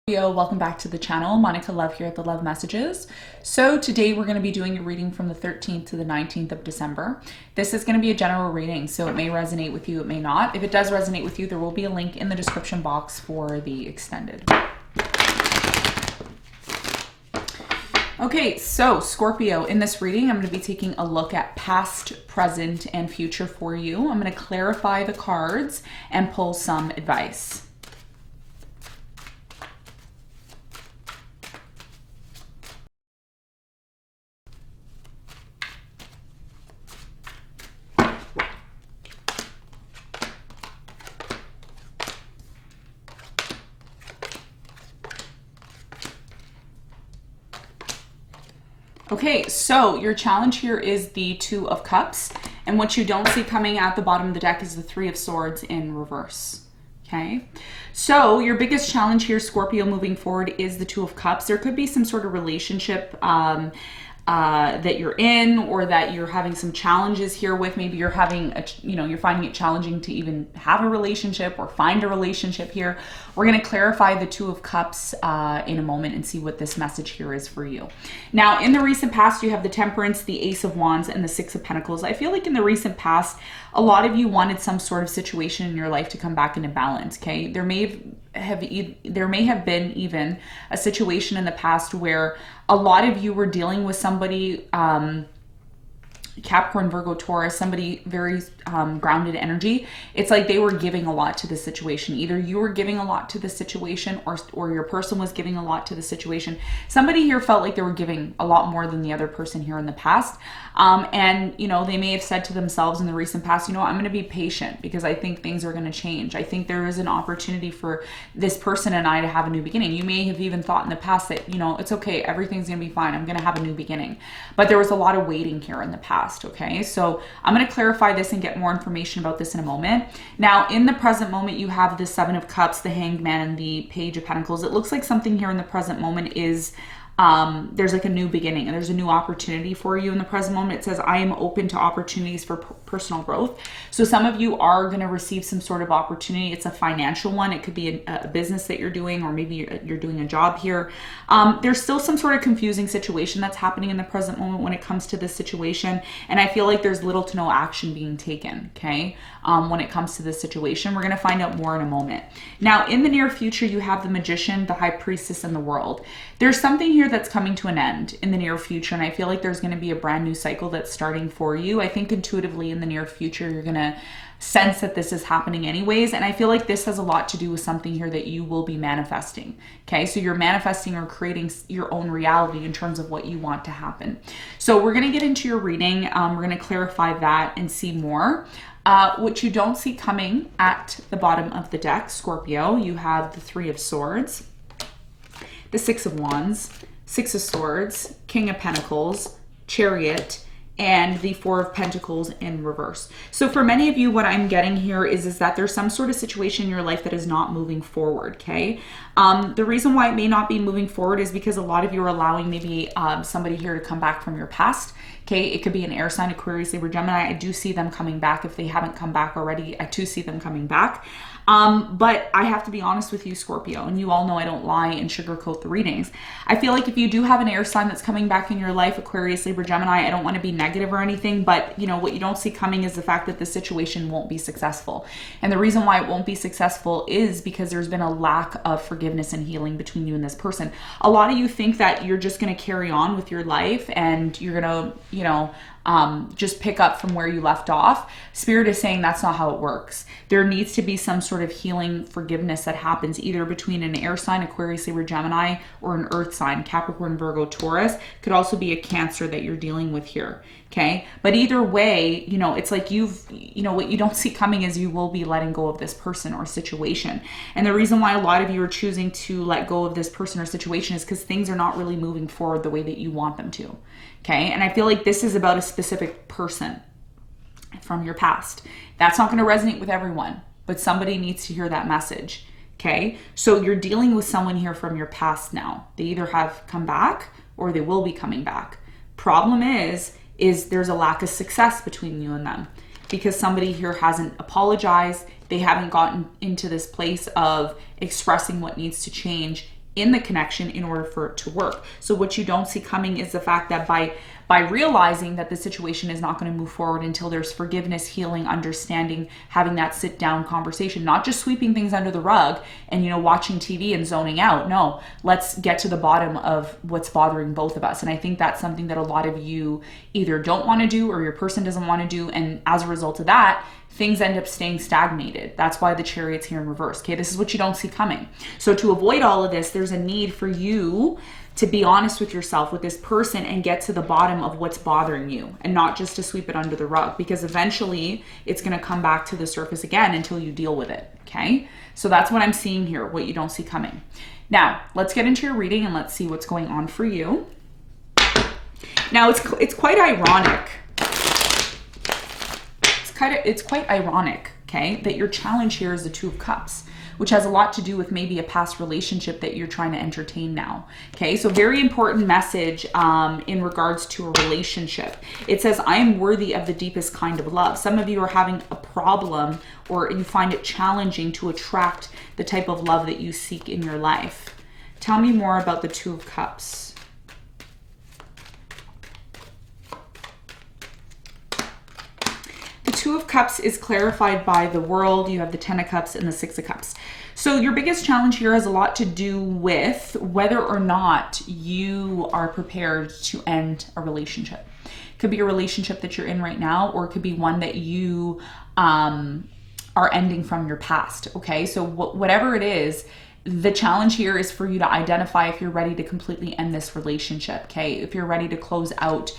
Welcome back to the channel. Monica Love here at the Love Messages. So today we're going to be doing a reading from the 13th to the 19th of December. This is going to be a general reading, so it may resonate with you, it may not. If it does resonate with you, there will be a link in the description box for the extended. Okay, so Scorpio, in this reading, I'm going to be taking a look at past, present, and future for you. I'm going to clarify the cards and pull some advice. Okay, so your challenge here is the Two of Cups, and what you don't see coming at the bottom of the deck is the Three of Swords in reverse. Okay, so your biggest challenge here, Scorpio, moving forward is the Two of Cups. There could be some sort of relationship that you're in, or that you're having some challenges here with. Maybe you're having you're finding it challenging to even have a relationship or find a relationship here. We're going to clarify the Two of Cups in a moment and see what this message here is for you. Now, in the recent past, you have the Temperance, the Ace of Wands, and the Six of Pentacles. I feel like in the recent past, a lot of you wanted some sort of situation in your life to come back into balance. Okay, there may have been even a situation in the past where a lot of you were dealing with somebody, Capricorn, Virgo, Taurus, somebody very grounded energy. It's like they were giving a lot to the situation. Either you were giving a lot to the situation, or your person was giving a lot to the situation. Somebody here felt like they were giving a lot more than the other person here in the past. And they may have said to themselves in the recent past, I'm going to be patient because I think things are going to change. I think there is an opportunity for this person and I to have a new beginning. You may have even thought in the past that, it's okay, everything's going to be fine, I'm going to have a new beginning. But there was a lot of waiting here in the past. Okay, so I'm going to clarify this and get more information about this in a moment. Now, in the present moment, you have the Seven of Cups, the Hangman, and the Page of Pentacles. It looks like something here in the present moment is there's like a new beginning, and there's a new opportunity for you in the present moment. It says, I am open to opportunities for personal growth. So some of you are going to receive some sort of opportunity. It's a financial one. It could be a business that you're doing, or maybe you're doing a job here. There's still some sort of confusing situation that's happening in the present moment when it comes to this situation. And I feel like there's little to no action being taken, okay, when it comes to this situation. We're going to find out more in a moment. Now, in the near future, you have the Magician, the High Priestess, and the World. There's something here that's coming to an end in the near future, and I feel like there's going to be a brand new cycle that's starting for you. I think intuitively in the near future, you're going to sense that this is happening anyways, and I feel like this has a lot to do with something here that you will be manifesting. Okay, so you're manifesting or creating your own reality in terms of what you want to happen. So we're going to get into your reading. We're going to clarify that and see more. What you don't see coming at the bottom of the deck, Scorpio, you have the Three of Swords, the Six of Wands, Six of Swords, King of Pentacles, Chariot, and the Four of Pentacles in reverse. So for many of you, what I'm getting here is that there's some sort of situation in your life that is not moving forward, okay? The reason why it may not be moving forward is because a lot of you are allowing maybe somebody here to come back from your past, okay? It could be an air sign, Aquarius, Libra, Gemini. I do see them coming back. If they haven't come back already, I do see them coming back. But I have to be honest with you, Scorpio, and you all know I don't lie and sugarcoat the readings. I feel like if you do have an air sign that's coming back in your life, Aquarius, Libra, Gemini, I don't want to be negative or anything, but what you don't see coming is the fact that the situation won't be successful. And the reason why it won't be successful is because there's been a lack of forgiveness and healing between you and this person. A lot of you think that you're just going to carry on with your life and you're going to, just pick up from where you left off. Spirit is saying that's not how it works. There needs to be some sort of healing, forgiveness that happens either between an air sign, Aquarius, Libra, Gemini, or an earth sign, Capricorn, Virgo, Taurus. Could also be a Cancer that you're dealing with here. Okay. But either way, it's like what you don't see coming is you will be letting go of this person or situation. And the reason why a lot of you are choosing to let go of this person or situation is because things are not really moving forward the way that you want them to. Okay. And I feel like this is about a specific person from your past. That's not going to resonate with everyone, but somebody needs to hear that message. Okay. So you're dealing with someone here from your past now. They either have come back or they will be coming back. Problem is there's a lack of success between you and them because somebody here hasn't apologized. They haven't gotten into this place of expressing what needs to change in the connection in order for it to work. So what you don't see coming is the fact that by realizing that the situation is not going to move forward until there's forgiveness, healing, understanding, having that sit down conversation, not just sweeping things under the rug and, you know, watching TV and zoning out. No, let's get to the bottom of what's bothering both of us. And I think that's something that a lot of you either don't want to do or your person doesn't want to do. And as a result of that, things end up staying stagnated. That's why the Chariot's here in reverse. Okay, this is what you don't see coming. So to avoid all of this, there's a need for you to be honest with yourself, with this person, and get to the bottom of what's bothering you, and not just to sweep it under the rug, because eventually it's going to come back to the surface again until you deal with it. Okay, so that's what I'm seeing here, what you don't see coming. Now let's get into your reading and let's see what's going on for you. Now it's quite ironic. It's quite ironic, okay, that your challenge here is the Two of Cups, which has a lot to do with maybe a past relationship that you're trying to entertain now. Okay, so very important message in regards to a relationship. It says, I am worthy of the deepest kind of love. Some of you are having a problem, or you find it challenging to attract the type of love that you seek in your life. Tell me more about the Two of Cups. Two of Cups is clarified by the World. You have the Ten of Cups and the Six of Cups. So your biggest challenge here has a lot to do with whether or not you are prepared to end a relationship. It could be a relationship that you're in right now, or it could be one that you are ending from your past. Okay, so whatever it is, the challenge here is for you to identify if you're ready to completely end this relationship, okay? If you're ready to close out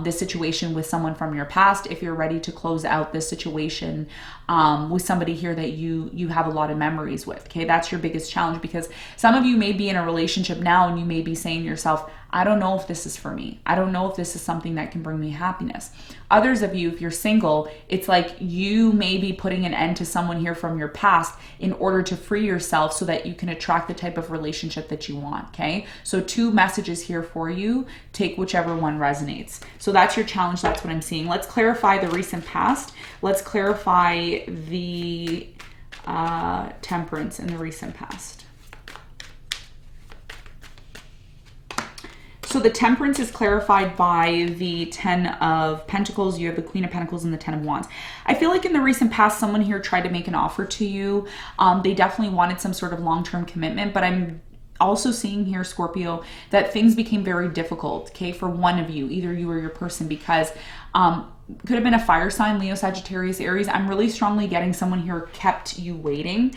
the situation with someone from your past, if you're ready to close out this situation with somebody here that you have a lot of memories with, okay? That's your biggest challenge, because some of you may be in a relationship now and you may be saying to yourself, I don't know if this is for me. I don't know if this is something that can bring me happiness. Others of you, if you're single, it's like you may be putting an end to someone here from your past in order to free yourself so that you can attract the type of relationship that you want, okay? So two messages here for you. Take whichever one resonates. So that's your challenge. That's what I'm seeing. Let's clarify the recent past. Let's clarify the Temperance in the recent past. So the Temperance is clarified by the Ten of Pentacles. You have the Queen of Pentacles and the Ten of Wands. I feel like in the recent past, someone here tried to make an offer to you. They definitely wanted some sort of long-term commitment, but I'm also seeing here, Scorpio, that things became very difficult, okay, for one of you, either you or your person, because could have been a fire sign, Leo, Sagittarius, Aries. I'm really strongly getting someone here kept you waiting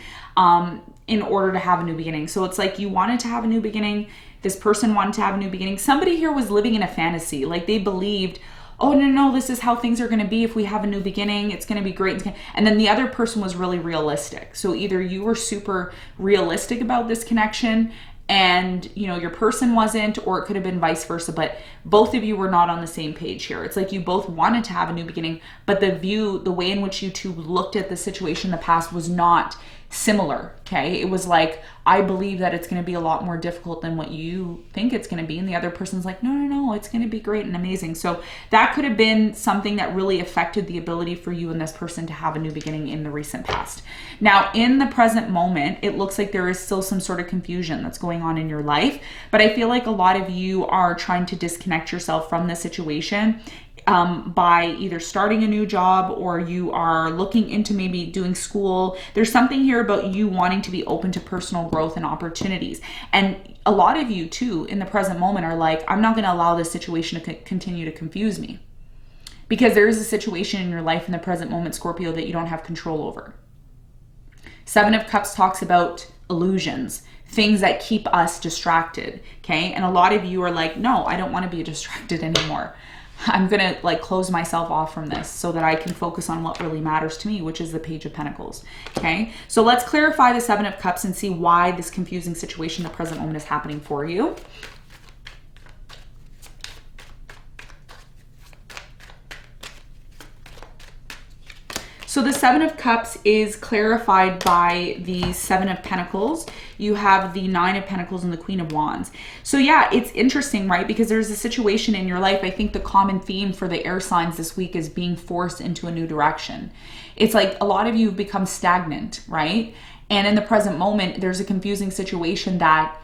in order to have a new beginning. So it's like you wanted to have a new beginning. This person wanted to have a new beginning. Somebody here was living in a fantasy. Like they believed, oh, no, this is how things are going to be. If we have a new beginning, it's going to be great. And then the other person was really realistic. So either you were super realistic about this connection and, you know, your person wasn't, or it could have been vice versa, but both of you were not on the same page here. It's like you both wanted to have a new beginning, but the way in which you two looked at the situation in the past was not similar, okay? It was like, I believe that it's going to be a lot more difficult than what you think it's going to be. And the other person's like, no, it's going to be great and amazing. So that could have been something that really affected the ability for you and this person to have a new beginning in the recent past. Now, in the present moment, it looks like there is still some sort of confusion that's going on in your life. But I feel like a lot of you are trying to disconnect yourself from the situation by either starting a new job, or you are looking into maybe doing school. There's something here about you wanting to be open to personal growth and opportunities. And a lot of you too in the present moment are like, I'm not going to allow this situation to continue to confuse me, because there is a situation in your life in the present moment, Scorpio, that you don't have control over. Seven of Cups talks about illusions, things that keep us distracted, okay? And a lot of you are like, no, I don't want to be distracted anymore. I'm going to like close myself off from this so that I can focus on what really matters to me, which is the Page of Pentacles. Okay, so let's clarify the Seven of Cups and see why this confusing situation in the present moment is happening for you. So the Seven of Cups is clarified by the Seven of Pentacles. You have the Nine of Pentacles and the Queen of Wands. So yeah, it's interesting, right? Because there's a situation in your life. I think the common theme for the air signs this week is being forced into a new direction. It's like a lot of you have become stagnant, right? And in the present moment, there's a confusing situation that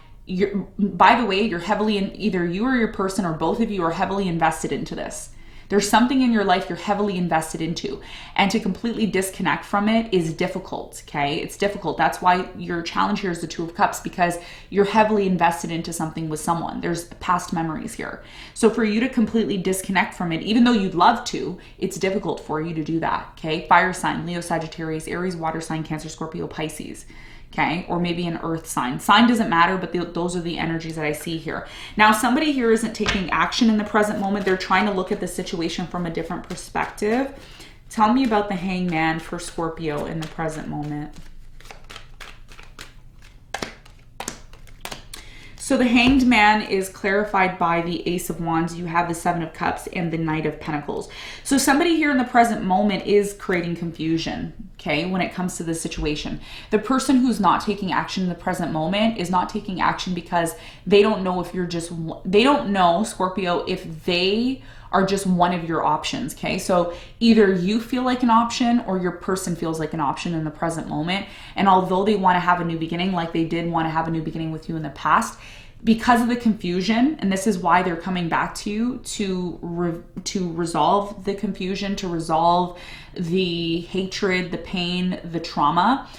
by the way, you're heavily in, either you or your person or both of you are heavily invested into this. There's something in your life you're heavily invested into, and to completely disconnect from it is difficult, okay? It's difficult. That's why your challenge here is the Two of Cups, because you're heavily invested into something with someone. There's past memories here. So for you to completely disconnect from it, even though you'd love to, it's difficult for you to do that, okay? Fire sign, Leo, Sagittarius, Aries, water sign, Cancer, Scorpio, Pisces. Okay, or maybe an earth sign. Sign doesn't matter, but those are the energies that I see here. Now, somebody here isn't taking action in the present moment. They're trying to look at the situation from a different perspective. Tell me about the Hangman for Scorpio in the present moment. So the Hanged Man is clarified by the Ace of Wands. You have the Seven of Cups and the Knight of Pentacles. So somebody here in the present moment is creating confusion, okay, when it comes to this situation. The person who's not taking action in the present moment is not taking action because they don't know if you're just, they don't know, Scorpio, if they are just one of your options, okay? So either you feel like an option or your person feels like an option in the present moment. And although they want to have a new beginning, like they did want to have a new beginning with you in the past, because of the confusion, and this is why they're coming back to you to resolve the confusion, to resolve the hatred, the pain, the trauma,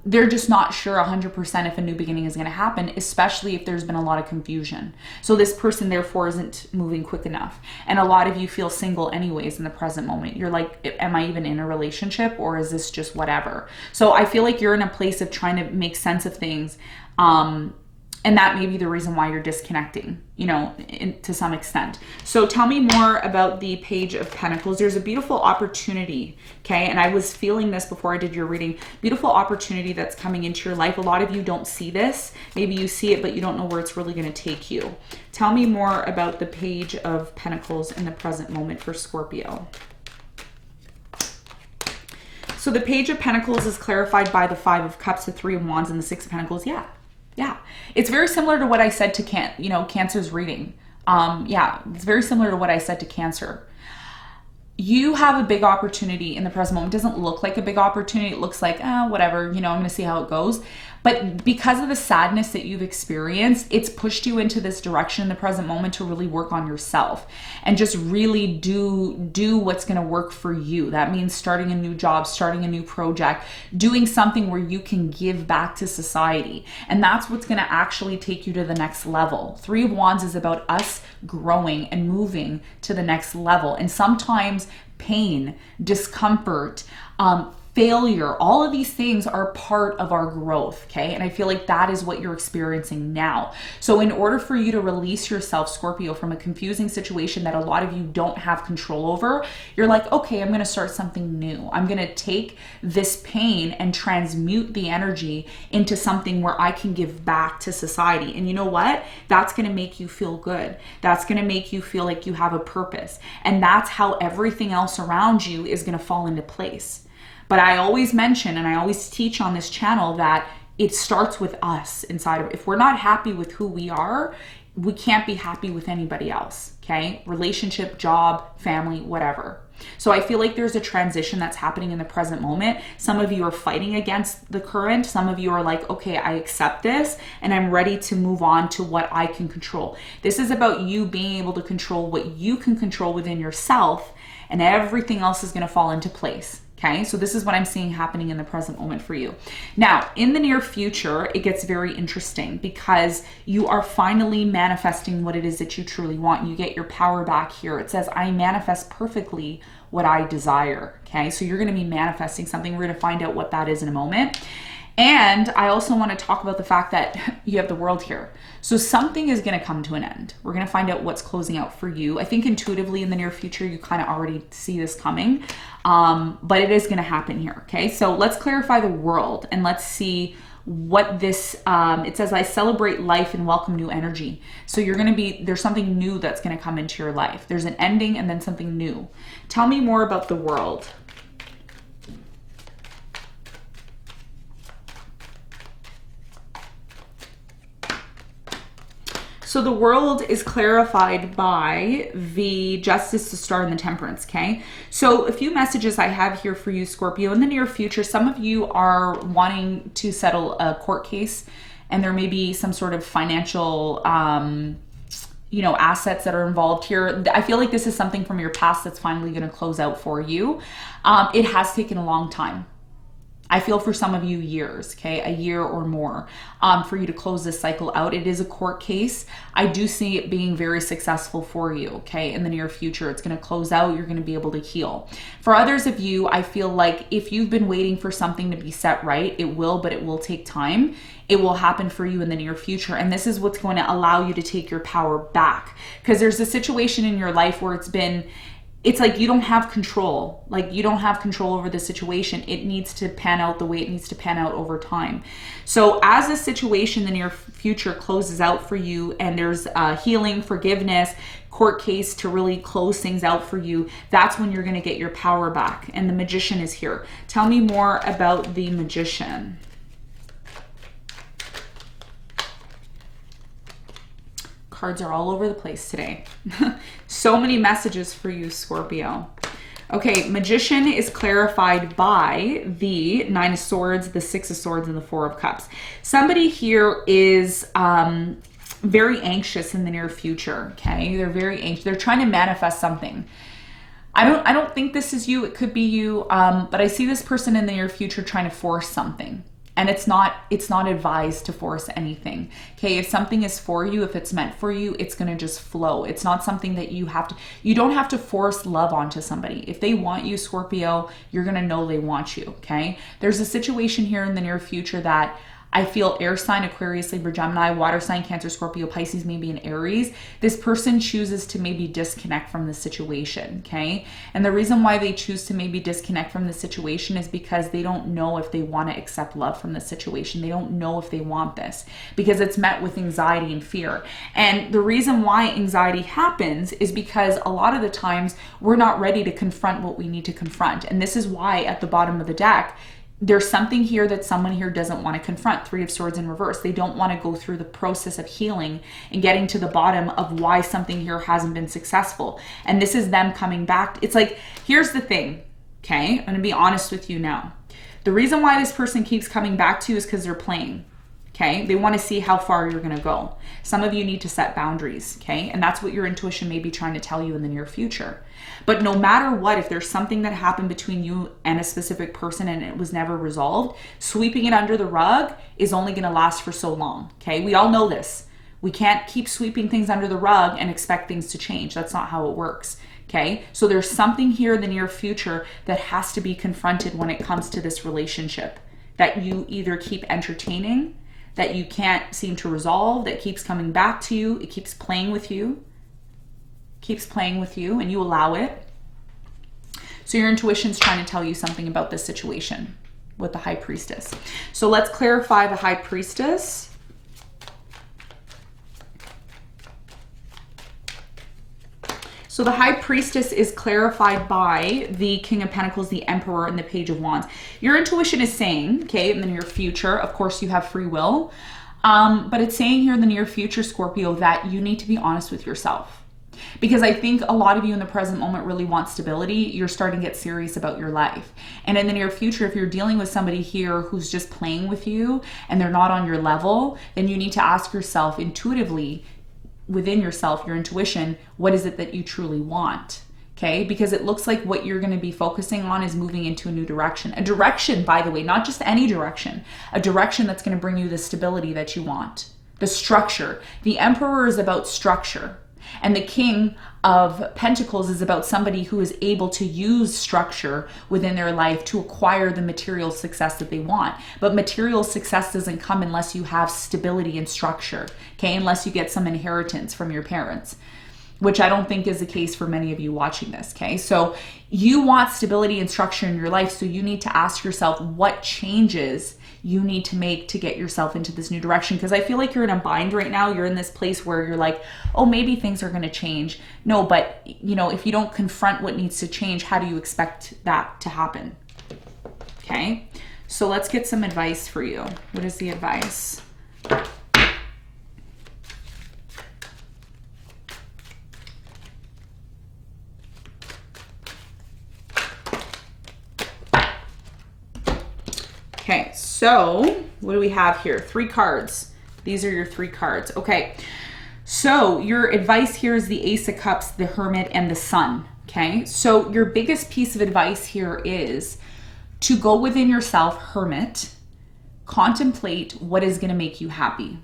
they're just not sure 100% if a new beginning is going to happen, especially if there's been a lot of confusion. So this person therefore isn't moving quick enough. And a lot of you feel single anyways in the present moment. You're like, am I even in a relationship, or is this just whatever? So I feel like you're in a place of trying to make sense of things. And that may be the reason why you're disconnecting, you know, to some extent. So tell me more about the Page of Pentacles. There's a beautiful opportunity, okay? And I was feeling this before I did your reading. Beautiful opportunity that's coming into your life. A lot of you don't see this. Maybe you see it, but you don't know where it's really going to take you. Tell me more about the Page of Pentacles in the present moment for Scorpio. So the Page of Pentacles is clarified by the Five of Cups, the Three of Wands, and the Six of Pentacles. Yeah, it's very similar to what I said to Cancer's reading. Yeah, it's very similar to what I said to Cancer. You have a big opportunity in the present moment. It doesn't look like a big opportunity. It looks like, whatever, you know, I'm going to see how it goes. But because of the sadness that you've experienced, it's pushed you into this direction in the present moment to really work on yourself and just really do what's going to work for you. That means starting a new job, starting a new project, doing something where you can give back to society. And that's what's going to actually take you to the next level. Three of Wands is about us growing and moving to the next level. And sometimes pain, discomfort, failure, all of these things are part of our growth, okay? And I feel like that is what you're experiencing now. So in order for you to release yourself, Scorpio, from a confusing situation that a lot of you don't have control over, you're like, okay, I'm going to start something new. I'm going to take this pain and transmute the energy into something where I can give back to society. And you know what? That's going to make you feel good. That's going to make you feel like you have a purpose. And that's how everything else around you is going to fall into place. But I always mention, and I always teach on this channel, that it starts with us inside of it. If we're not happy with who we are, we can't be happy with anybody else, okay? Relationship, job, family, whatever. So I feel like there's a transition that's happening in the present moment. Some of you are fighting against the current. Some of you are like, okay, I accept this and I'm ready to move on to what I can control. This is about you being able to control what you can control within yourself, and everything else is going to fall into place. Okay, so this is what I'm seeing happening in the present moment for you. Now, in the near future, it gets very interesting because you are finally manifesting what it is that you truly want. You get your power back here. It says, I manifest perfectly what I desire. Okay, so you're going to be manifesting something. We're going to find out what that is in a moment. And I also want to talk about the fact that you have the World here. So something is going to come to an end. We're going to find out what's closing out for you. I think intuitively in the near future, you kind of already see this coming, but it is going to happen here. Okay, so let's clarify the World and let's see what this, it says, I celebrate life and welcome new energy. So you're going to be, there's something new that's going to come into your life. There's an ending and then something new. Tell me more about the World. So the World is clarified by the Justice, the Star, and the Temperance, okay? So a few messages I have here for you, Scorpio. In the near future, some of you are wanting to settle a court case and there may be some sort of financial, you know, assets that are involved here. I feel like this is something from your past that's finally going to close out for you. It has taken a long time. I feel for some of you years, okay, a year or more, for you to close this cycle out. It is a court case. I do see it being very successful for you, okay, in the near future. It's going to close out. You're going to be able to heal. For others of you, I feel like if you've been waiting for something to be set right, it will, but it will take time. It will happen for you in the near future. And this is what's going to allow you to take your power back. Because there's a situation in your life where it's like you don't have control. Like you don't have control over the situation. It needs to pan out the way it needs to pan out over time. So as a situation in the near future closes out for you and there's healing, forgiveness, court case to really close things out for you, that's when you're going to get your power back. And the Magician is here. Tell me more about the Magician. Cards are all over the place today. So many messages for you, Scorpio. Okay, Magician is clarified by the Nine of Swords, the Six of Swords, and the Four of Cups. Somebody here is very anxious in the near future, okay? They're very anxious. They're trying to manifest something. I don't think this is you. It could be you, but I see this person in the near future trying to force something. And it's not advised to force anything. Okay, if something is for you, if it's meant for you, it's going to just flow. It's not something that you don't have to force love onto somebody. If they want you, Scorpio, you're going to know they want you, okay? There's a situation here in the near future that I feel air sign, Aquarius, Libra, Gemini, water sign, Cancer, Scorpio, Pisces, maybe an Aries. This person chooses to maybe disconnect from the situation, okay? And the reason why they choose to maybe disconnect from the situation is because they don't know if they want to accept love from the situation. They don't know if they want this because it's met with anxiety and fear. And the reason why anxiety happens is because a lot of the times we're not ready to confront what we need to confront. And this is why at the bottom of the deck, there's something here that someone here doesn't want to confront. Three of Swords in reverse. They don't want to go through the process of healing and getting to the bottom of why something here hasn't been successful. And this is them coming back. It's like, here's the thing, okay? I'm going to be honest with you now. The reason why this person keeps coming back to you is because they're playing. Okay, they want to see how far you're going to go. Some of you need to set boundaries, okay? And that's what your intuition may be trying to tell you in the near future. But no matter what, if there's something that happened between you and a specific person and it was never resolved, sweeping it under the rug is only going to last for so long, okay? We all know this. We can't keep sweeping things under the rug and expect things to change. That's not how it works, okay? So there's something here in the near future that has to be confronted when it comes to this relationship that you either keep entertaining, that you can't seem to resolve, that keeps coming back to you, it keeps playing with you, and you allow it. So your intuition's trying to tell you something about this situation with the High Priestess. So let's clarify the High Priestess. So the High Priestess is clarified by the King of Pentacles, the Emperor, and the Page of Wands. Your intuition is saying, okay, in the near future, of course you have free will, but it's saying here in the near future, Scorpio, that you need to be honest with yourself. Because I think a lot of you in the present moment really want stability. You're starting to get serious about your life. And in the near future, if you're dealing with somebody here who's just playing with you and they're not on your level, then you need to ask yourself intuitively, within yourself, your intuition, what is it that you truly want? Okay, because it looks like what you're going to be focusing on is moving into a new direction. A direction, by the way, not just any direction, a direction that's going to bring you the stability that you want, the structure. The Emperor is about structure, and the King of Pentacles is about somebody who is able to use structure within their life to acquire the material success that they want. But material success doesn't come unless you have stability and structure, okay? Unless you get some inheritance from your parents, which I don't think is the case for many of you watching this, okay? So you want stability and structure in your life, so you need to ask yourself what changes you need to make to get yourself into this new direction. Because I feel like you're in a bind right now. You're in this place where you're like, oh, maybe things are going to change. No, but you know, if you don't confront what needs to change, how do you expect that to happen? Okay, so let's get some advice for you. What is the advice? Okay, so what do we have here? 3 cards. These are your 3 cards. Okay. So your advice here is the Ace of Cups, the Hermit, and the Sun. Okay. So your biggest piece of advice here is to go within yourself, Hermit, contemplate what is going to make you happy.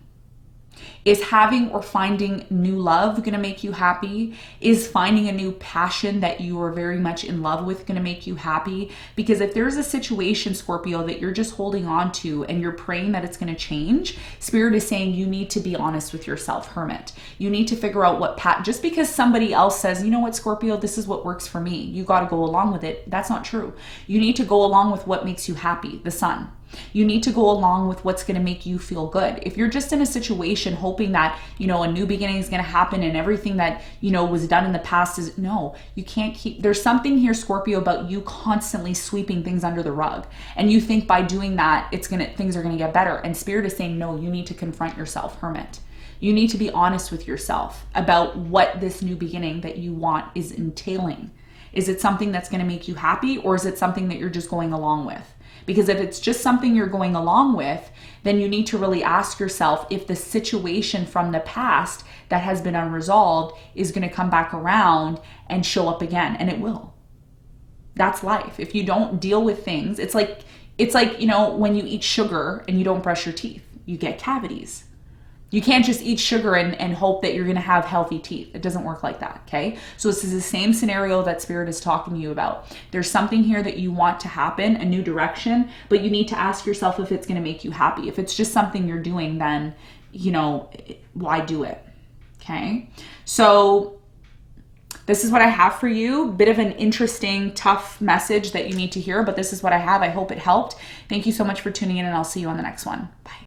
Is having or finding new love going to make you happy? Is finding a new passion that you are very much in love with going to make you happy? Because if there's a situation, Scorpio, that you're just holding on to and you're praying that it's going to change, Spirit is saying you need to be honest with yourself, Hermit. You need to figure out what just because somebody else says, you know what, Scorpio, this is what works for me, you got to go along with it. That's not true. You need to go along with what makes you happy, the Sun. You need to go along with what's going to make you feel good. If you're just in a situation hoping that, you know, a new beginning is going to happen and everything that, you know, was done in the past is, no, you can't keep, there's something here, Scorpio, about you constantly sweeping things under the rug. And you think by doing that, things are going to get better. And Spirit is saying, no, you need to confront yourself, Hermit. You need to be honest with yourself about what this new beginning that you want is entailing. Is it something that's going to make you happy, or is it something that you're just going along with? Because if it's just something you're going along with, then you need to really ask yourself if the situation from the past that has been unresolved is going to come back around and show up again. And it will. That's life. If you don't deal with things, it's like, you know, when you eat sugar and you don't brush your teeth, you get cavities. You can't just eat sugar and hope that you're going to have healthy teeth. It doesn't work like that, okay? So this is the same scenario that Spirit is talking to you about. There's something here that you want to happen, a new direction, but you need to ask yourself if it's going to make you happy. If it's just something you're doing, then, you know, why do it, okay? So this is what I have for you. Bit of an interesting, tough message that you need to hear, but this is what I have. I hope it helped. Thank you so much for tuning in, and I'll see you on the next one. Bye.